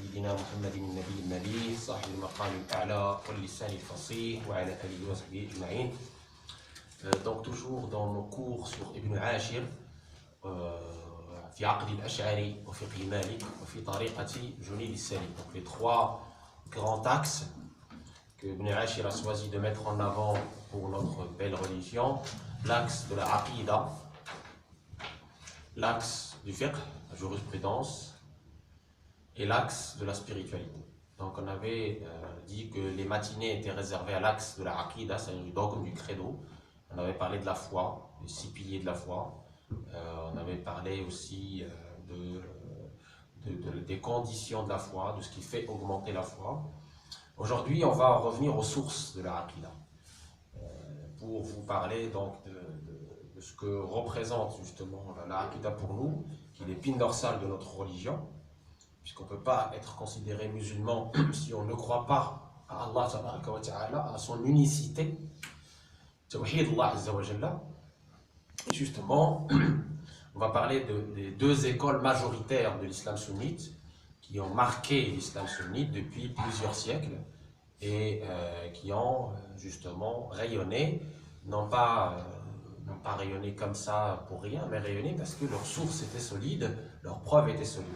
سيدنا محمد النبي النبي صاحب المقام الأعلى واللسان الفصيح وعلى آله وصحبه أجمعين. Donc toujours dans nos cours sur Ibn Ashir في عقد الأشعري وفقه مالك وفي طريقة جنيد السالك. Donc les trois grands axes que Ibn Ashir a choisi de mettre en avant pour notre belle religion: l'axe de la aqidah, l'axe du fiqh, la jurisprudence, et l'axe de la spiritualité. Donc on avait dit que les matinées étaient réservées à l'axe de la aqidah, c'est-à-dire du dogme, du credo. On avait parlé de la foi, des 6 piliers de la foi. On avait parlé aussi des conditions de la foi, de ce qui fait augmenter la foi. Aujourd'hui, on va revenir aux sources de la aqidah pour vous parler donc de ce que représente justement la aqidah pour nous, qui est l'épine dorsale de notre religion, puisqu'on ne peut pas être considéré musulman si on ne croit pas à Allah tabaraka wa ta'ala, à son unicité, tawhid Allah azza wa jalla. Et justement, on va parler des deux écoles majoritaires de l'islam sunnite qui ont marqué l'islam sunnite depuis plusieurs siècles et qui ont justement rayonné, non pas rayonné comme ça pour rien, mais rayonné parce que leurs sources étaient solides, leurs preuves étaient solides.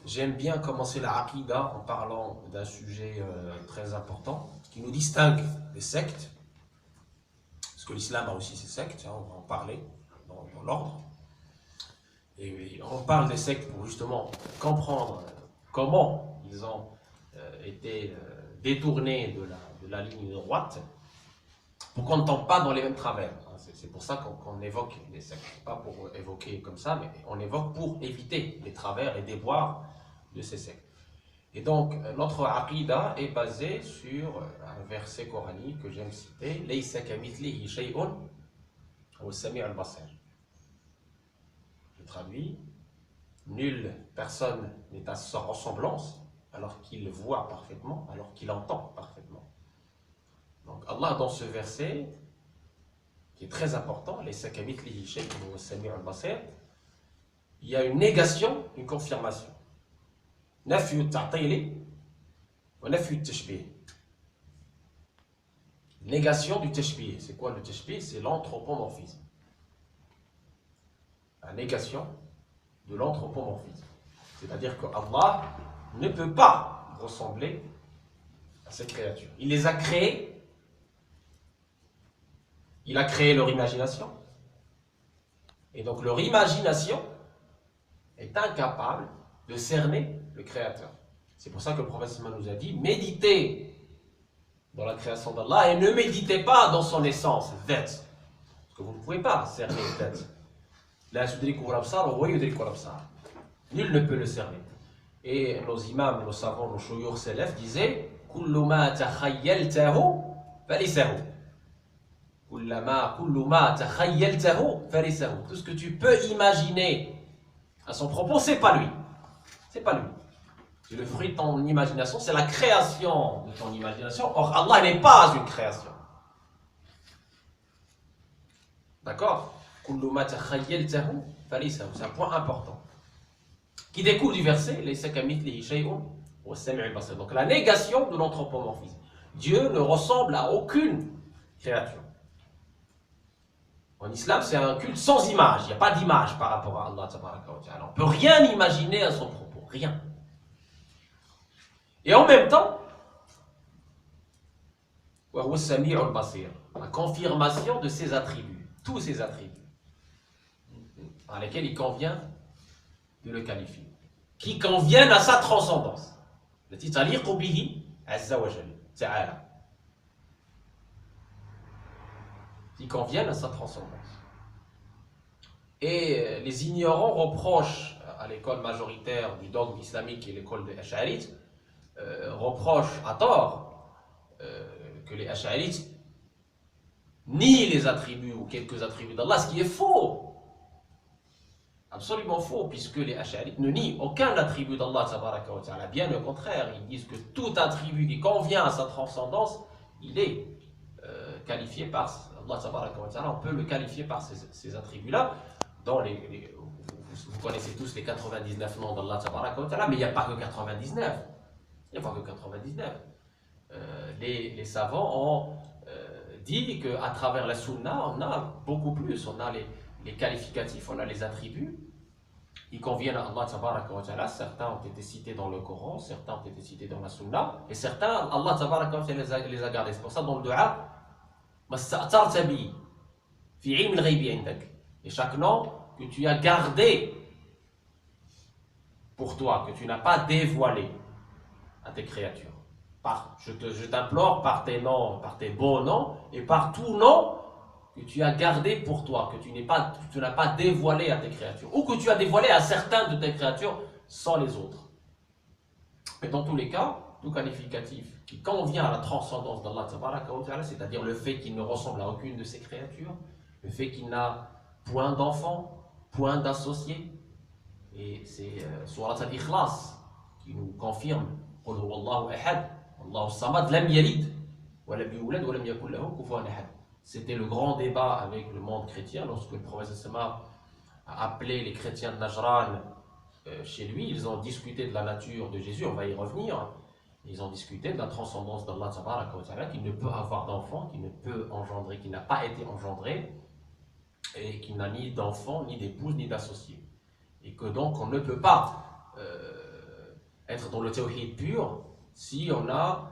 J'aime bien commencer la aqidah en parlant d'un sujet très important qui nous distingue des sectes, parce que l'islam a aussi ses sectes, on va en parler dans l'ordre. Et on parle des sectes pour justement comprendre comment ils ont été détournés de la ligne droite, pour qu'on ne tombe pas dans les mêmes travers. C'est pour ça qu'on évoque les sectes, pas pour évoquer comme ça, mais on évoque pour éviter les travers et déboires de ces sectes. Et donc, notre aqidah est basée sur un verset coranique que j'aime citer: Laysa kamithlihi shay'un wa as-sami' al-basir. Je traduis: nulle personne n'est à sa ressemblance, alors qu'il voit parfaitement, alors qu'il entend parfaitement. Donc, Allah, dans ce verset, qui est très important, Laysa kamithlihi shay'un wa as-sami' al-basir, il y a une négation, une confirmation. نفي التعطيل ونفي التشبيه. Négation du tashbih. C'est quoi le tashbih? C'est l'anthropomorphisme. La négation de l'anthropomorphisme. C'est-à-dire que Allah ne peut pas ressembler à ces créatures. Il les a créées. Il a créé leur imagination. Et donc leur imagination est incapable de cerner le Créateur. C'est pour ça que le prophète nous a dit: méditez dans la création d'Allah et ne méditez pas dans son essence, dhat. Parce que vous ne pouvez pas cerner dhat. La tudriku al-absar wa yudriku al-absar. Nul ne peut le cerner. Et nos imams, nos savants, nos shuyukh salaf disaient: kullu ma takhayyaltahu falisahu. Kullu ma takhayyaltahu falisahu. Tout ce que tu peux imaginer à son propos, c'est pas lui. C'est pas lui. C'est le fruit de ton imagination, c'est la création de ton imagination. Or, Allah n'est pas une création. D'accord? C'est un point important qui découle du verset. Donc, la négation de l'anthropomorphisme. Dieu ne ressemble à aucune créature. En islam, c'est un culte sans image. Il n'y a pas d'image par rapport à Allah. On ne peut rien imaginer à son propos. Rien. Et en même temps, la confirmation de ses attributs, tous ses attributs, par lesquels il convient de le qualifier, qui conviennent à sa transcendance, qui conviennent à sa transcendance. Et les ignorants reprochent à l'école majoritaire du dogme islamique, qui est l'école des Ash'arites, reprochent à tort que les Ash'arites nient les attributs ou quelques attributs d'Allah, ce qui est faux. Absolument faux, puisque les Ash'arites ne nient aucun attribut d'Allah, bien au contraire, ils disent que tout attribut qui convient à sa transcendance, il est qualifié par Allah, on peut le qualifier par ces attributs-là. Vous vous connaissez tous les 99 noms d'Allah Tabaraka wa Ta'ala, mais il n'y a pas que 99. Il n'y a pas que 99. Les savants ont dit qu'à travers la sunna, on a beaucoup plus. On a les qualificatifs, on a les attributs qui conviennent à Allah Tabaraka wa Ta'ala. Certains ont été cités dans le Coran, certains ont été cités dans la sunna, et certains, Allah Tabaraka wa Ta'ala les a gardés. C'est pour ça dans le dua, et chaque nom que tu as gardé pour toi, que tu n'as pas dévoilé à tes créatures. Je t'implore par tes noms, par tes beaux noms, et par tout nom que tu as gardé pour toi, que tu n'as pas dévoilé à tes créatures, ou que tu as dévoilé à certains de tes créatures sans les autres. Mais dans tous les cas, tout qualificatif qui convient à la transcendance d'Allah Tabaraka wa Ta'ala, c'est-à-dire le fait qu'il ne ressemble à aucune de ses créatures, le fait qu'il n'a point d'enfant, point d'associé, et c'est Surat al-Ikhlas qui nous confirme Qul huwa Allahu ahad, Allahu samad, lam yalid, wa lam yulad, wa lam yakul lahu kufuwan ahad. C'était le grand débat avec le monde chrétien lorsque le prophète Sama a appelé les chrétiens de Najran chez lui. Ils ont discuté de la nature de Jésus, on va y revenir. Ils ont discuté de la transcendance d'Allah Tabaraka wa Ta'ala, qu'il ne peut avoir d'enfant, qu'il ne peut engendrer, qu'il n'a pas été engendré, et qu'il n'a ni d'enfant, ni d'épouse, ni d'associé. Et que donc on ne peut pas être dans le tawhid pur si on a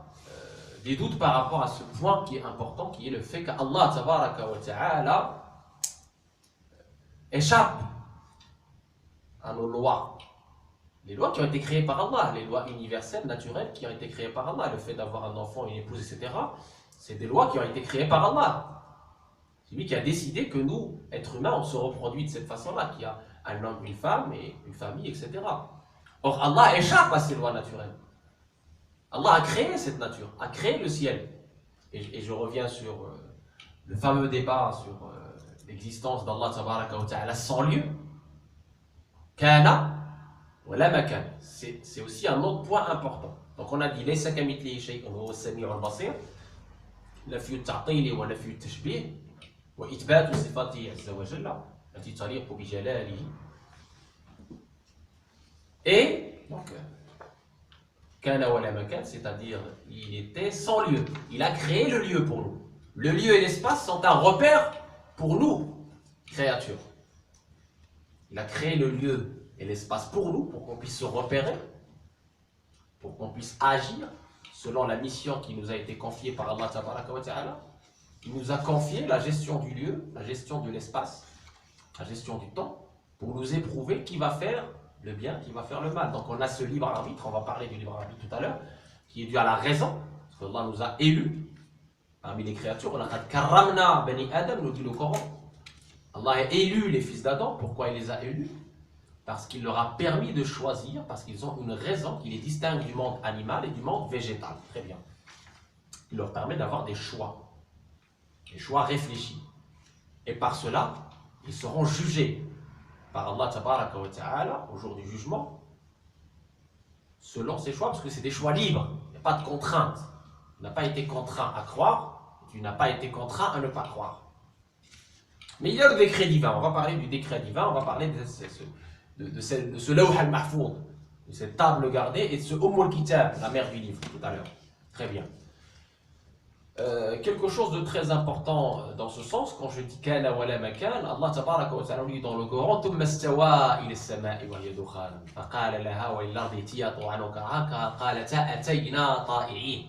des doutes par rapport à ce point qui est important, qui est le fait qu'Allah Tabaraka wa Ta'ala échappe à nos lois. Les lois qui ont été créées par Allah, les lois universelles, naturelles, qui ont été créées par Allah, le fait d'avoir un enfant, une épouse, etc., c'est des lois qui ont été créées par Allah. C'est lui qui a décidé que nous, êtres humains, on se reproduit de cette façon-là, qu'il y a un homme, une femme, et une famille, etc. Or, Allah échappe à ces lois naturelles. Allah a créé cette nature, a créé le ciel. Et je reviens sur le fameux débat sur l'existence d'Allah Tabaraka wa Ta'ala sans lieu. Kana. C'est aussi un autre point important. Donc on a dit laysa kamithlihi shay'un huwa as-sami'ul basir, nafyu at-ta'til wa nafyu at-tashbih wa ithbat sifatihi azza wa jalla allati taliqu bi jalalihi. Et donc kana wa la makan, c'est-à-dire il était sans lieu. Il a créé le lieu pour nous. Le lieu et l'espace sont un repère pour nous, créatures. Il a créé le lieu et l'espace pour nous, pour qu'on puisse se repérer, pour qu'on puisse agir selon la mission qui nous a été confiée par Allah Tabaraka wa Ta'ala. Il nous a confié la gestion du lieu, la gestion de l'espace, la gestion du temps, pour nous éprouver qui va faire le bien, qui va faire le mal. Donc on a ce libre arbitre, on va parler du libre arbitre tout à l'heure, qui est dû à la raison, parce qu'Allah nous a élus parmi les créatures. On a karramna bani Adam, nous dit le Coran. Allah a élu les fils d'Adam. Pourquoi il les a élus? Parce qu'il leur a permis de choisir, parce qu'ils ont une raison qui les distingue du monde animal et du monde végétal. Très bien. Il leur permet d'avoir des choix réfléchis. Et par cela, ils seront jugés par Allah Tabaraka wa Ta'ala au jour du jugement, selon ces choix, parce que c'est des choix libres. Il n'y a pas de contrainte. Tu n'as pas été contraint à croire, tu n'as pas été contraint à ne pas croire. Mais il y a le décret divin. On va parler du décret divin, on va parler de ce lawh al-mahfouz, de cette table gardée, et de ce al-kitab, la mère du livre, tout à l'heure. Très bien. Quelque chose de très important dans ce sens, quand je dis kana wa la makan, Allah Tabaraka wa Ta'ala dit dans le Coran thumma istawa ila as-sama'i wa hiya dukhan faqala laha wa lil ardi itiya ta'an wa ka'aka qalata atayna ta'i'in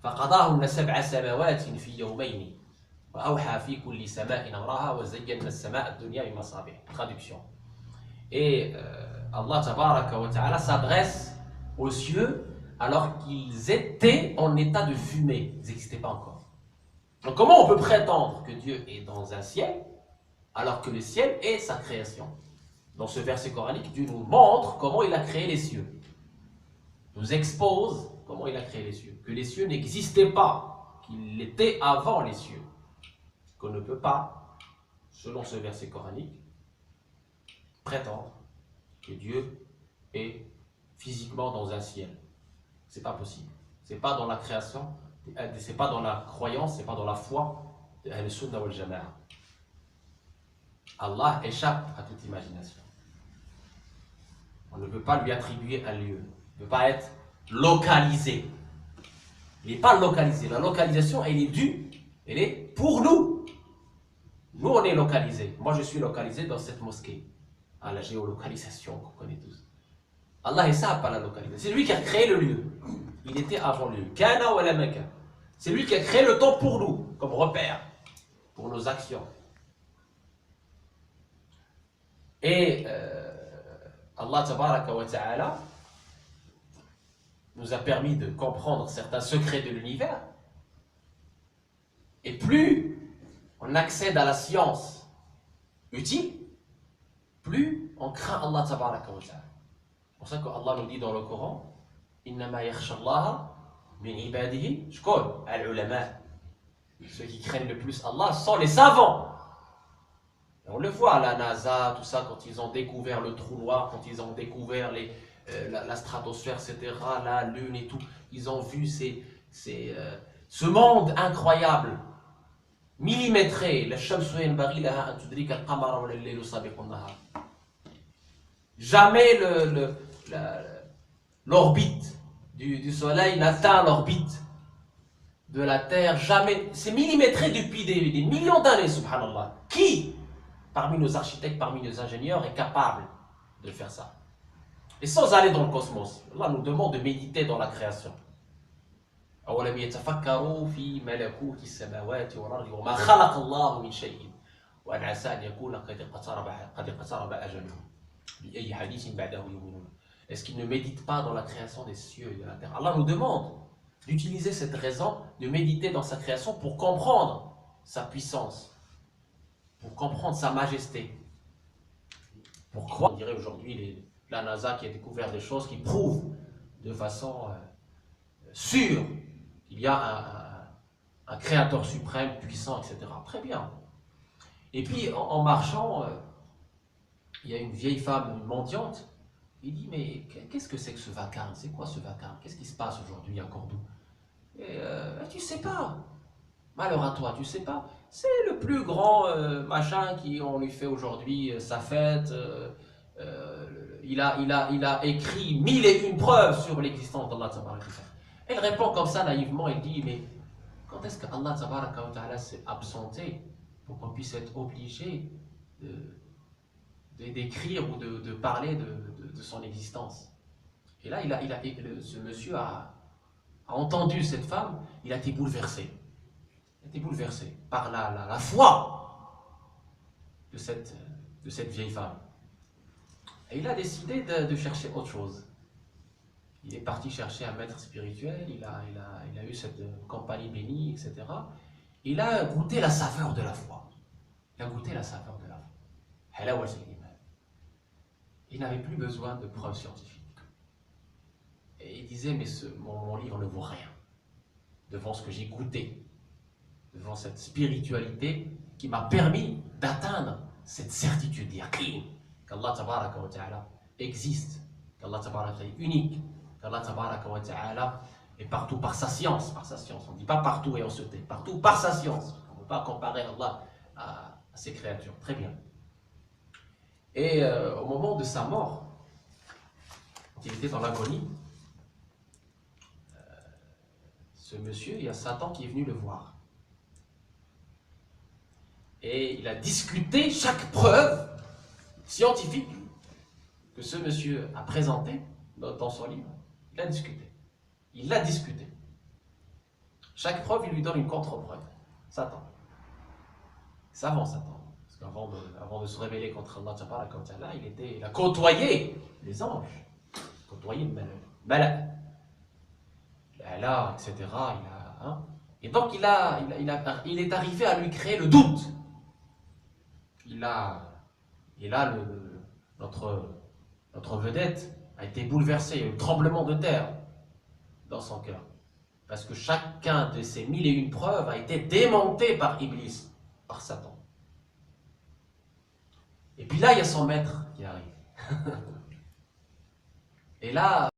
faqadahunna sab'a samawatin fi yawmayn wa awha fi kulli sama'in amraha wa zayyana as-sama'a ad-dunya bi masabih. Traduction. Et Allah Tabaraka wa Ta'ala s'adresse aux cieux alors qu'ils étaient en état de fumée. Ils n'existaient pas encore. Donc comment on peut prétendre que Dieu est dans un ciel alors que le ciel est sa création? Dans ce verset coranique, Dieu nous montre comment il a créé les cieux. Il nous expose comment il a créé les cieux. Que les cieux n'existaient pas, qu'il était avant les cieux. Qu'on ne peut pas, selon ce verset coranique, prétendre que Dieu est physiquement dans un ciel. C'est pas possible. C'est pas dans la création, c'est pas dans la croyance, c'est pas dans la foi de Ahl-Sunnah wal Jama'a. Allah échappe à toute imagination. On ne peut pas lui attribuer un lieu. Il ne peut pas être localisé. Il n'est pas localisé. La localisation, elle est due, elle est pour nous. Nous, on est localisés. Moi, je suis localisé dans cette mosquée. Ah, la géolocalisation qu'on connaît tous. Allah, il ne sait pas la localisation. C'est lui qui a créé le lieu. Il était avant le lieu. Kana wa la Mecca. C'est lui qui a créé le temps pour nous, comme repère, pour nos actions. Et Allah tabaraka wa ta'ala nous a permis de comprendre certains secrets de l'univers. Et plus on accède à la science utile, plus on craint Allah tabaraka wa ta'ala. C'est pour ça qu'Allah nous dit dans le Coran, Innama yakhshallaha min ibadihi, shkol, al-ulama. Ceux qui craignent le plus Allah sont les savants. Et on le voit à la NASA, tout ça, quand ils ont découvert le trou noir, quand ils ont découvert la stratosphère, etc., la lune et tout, ils ont vu ce monde incroyable, millimétré. Jamais l'orbite du Soleil n'atteint l'orbite de la Terre, jamais. C'est millimétré depuis des millions d'années, subhanallah. Qui, parmi nos architectes, parmi nos ingénieurs, est capable de faire ça? Et sans aller dans le cosmos. Allah nous demande de méditer dans la création. أولم يتفكروا في ملكوت السماوات والأرض وما خلق الله من شيء وأن عسى أن يكون قد اقترب أجلهم بأي حديث بعده يؤمنون. Est-ce qu'ils ne méditent pas dans la création des cieux et de la terre? Allah nous demande d'utiliser cette raison, de méditer dans sa création pour comprendre sa puissance, pour comprendre sa majesté. Pourquoi? On dirait aujourd'hui la NASA qui a découvert des choses qui prouvent de façon sûre qu'il y a un créateur suprême, puissant, etc. Très bien. Et puis en marchant, il y a une vieille femme, une mendiante. Il dit, mais qu'est-ce que c'est que ce vacarme? C'est quoi ce vacarme? Qu'est-ce qui se passe aujourd'hui à Cordoue? Et tu sais pas. Malheur à toi, tu sais pas. C'est le plus grand machin qui on lui fait aujourd'hui sa fête. Il a écrit 1001 preuves sur l'existence d'Allah. Elle répond comme ça naïvement, elle dit, mais quand est-ce que Allah s'est absenté pour qu'on puisse être obligé d'écrire ou de parler de son existence? Et là, ce monsieur a entendu cette femme, il a été bouleversé. Il a été bouleversé par la foi de cette vieille femme. Et il a décidé de chercher autre chose. Il est parti chercher un maître spirituel, il a eu cette compagnie bénie, etc. Il a goûté la saveur de la foi. Il a goûté la saveur de la foi. Il n'avait plus besoin de preuves scientifiques. Et il disait, mais mon livre ne vaut rien devant ce que j'ai goûté, devant cette spiritualité qui m'a permis d'atteindre cette certitude yaqin qu'Allah tabaraka wa ta'ala existe, qu'Allah tabaraka est unique, qu'Allah tabaraka wa ta'ala est partout par sa science. On ne dit pas partout et on se tait, partout par sa science. On ne peut pas comparer Allah à ses créatures. Très bien. Et au moment de sa mort, quand il était dans l'agonie, ce monsieur, il y a Satan qui est venu le voir. Et il a discuté chaque preuve scientifique que ce monsieur a présentée dans son livre. Il a discuté. Il l'a discuté. Chaque preuve, il lui donne une contre-preuve. Satan. Savant Satan. Parce qu'avant de se révéler contre Allah, il a côtoyé les anges. Côtoyé le malade. Allah, etc. Et donc il est arrivé à lui créer le doute. Notre vedette a été bouleversée. Il y a eu un tremblement de terre dans son cœur. Parce que chacun de ces 1001 preuves a été démonté par Iblis, par Satan. Et puis là, il y a son maître qui arrive. Et là,